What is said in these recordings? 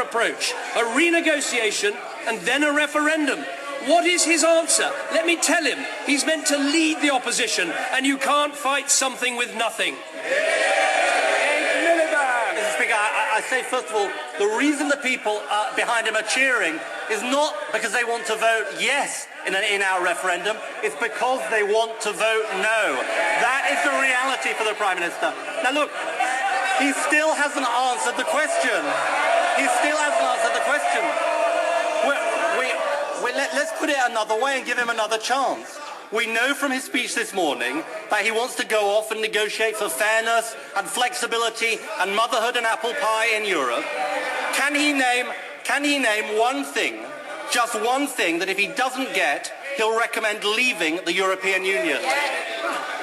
approach, a renegotiation and then a referendum. What is his answer? Let me tell him, he's meant to lead the opposition, and you can't fight something with nothing. Mr. Speaker, I say, first of all, the reason the people behind him are cheering is not because they want to vote yes in an in-out referendum, it's because they want to vote no. That is the reality for the Prime Minister. Now look, he still hasn't answered the question. Let's put it another way and give him another chance. We know from his speech this morning that he wants to go off and negotiate for fairness and flexibility and motherhood and apple pie in Europe. Can he name one thing, just one thing, that if he doesn't get, he'll recommend leaving the European Union?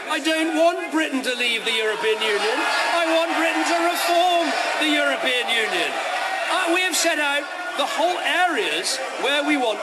I don't want Britain to leave the European Union. I want Britain to reform the European Union. We have set out the whole areas where we want...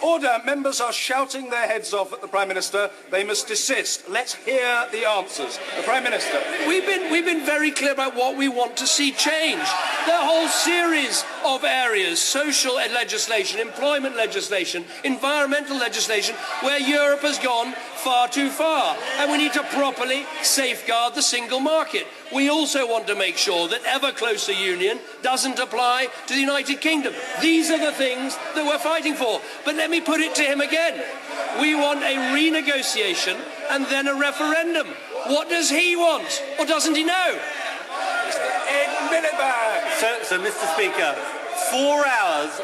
Order. Members are shouting their heads off at the Prime Minister. They must desist. Let's hear the answers. The Prime Minister. We've been very clear about what we want to see change. The whole series of areas, social legislation, employment legislation, environmental legislation, where Europe has gone far too far. And we need to properly safeguard the single market. We also want to make sure that ever closer union doesn't apply to the United Kingdom. These are the things that we're fighting for. But let me put it to him again. We want a renegotiation and then a referendum. What does he want? Or doesn't he know? So, Mr. Speaker, 4 hours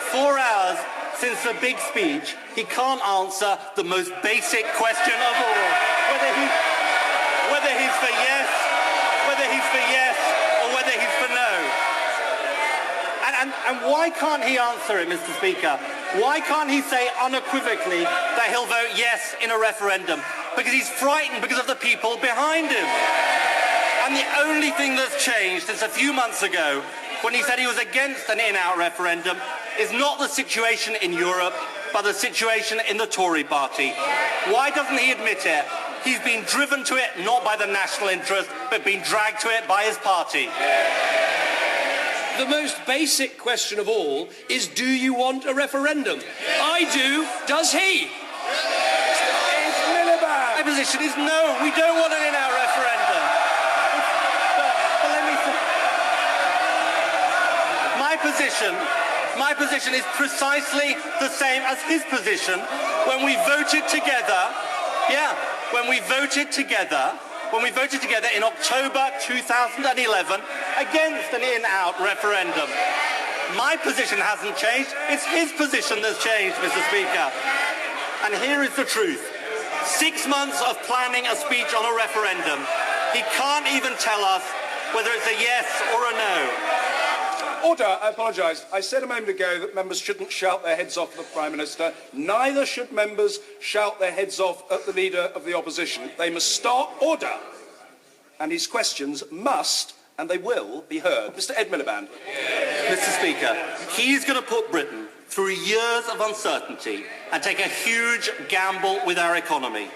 since the big speech, he can't answer the most basic question of all. Whether he's for yes or whether he's for no. And why can't he answer it, Mr. Speaker? Why can't he say unequivocally that he'll vote yes in a referendum? Because he's frightened because of the people behind him. And the only thing that's changed since a few months ago, when he said he was against an in-out referendum, is not the situation in Europe, but the situation in the Tory party. Why doesn't he admit it? He's been driven to it not by the national interest, but been dragged to it by his party. The most basic question of all is, do you want a referendum? I do. Does he? My position is no, we don't want an in-out referendum. But let me say, my position is precisely the same as his position when we voted together. When we voted together in October 2011 against an in-out referendum. My position hasn't changed, it's his position that's changed, Mr. Speaker. And here is the truth. 6 months of planning a speech on a referendum. He can't even tell us whether it's a yes or a no. Order. I apologise. I said a moment ago that members shouldn't shout their heads off at the Prime Minister. Neither should members shout their heads off at the Leader of the Opposition. They must start order. And his questions must, and they will, be heard. Mr Ed Miliband. Mr. Speaker, he's going to put Britain through years of uncertainty and take a huge gamble with our economy.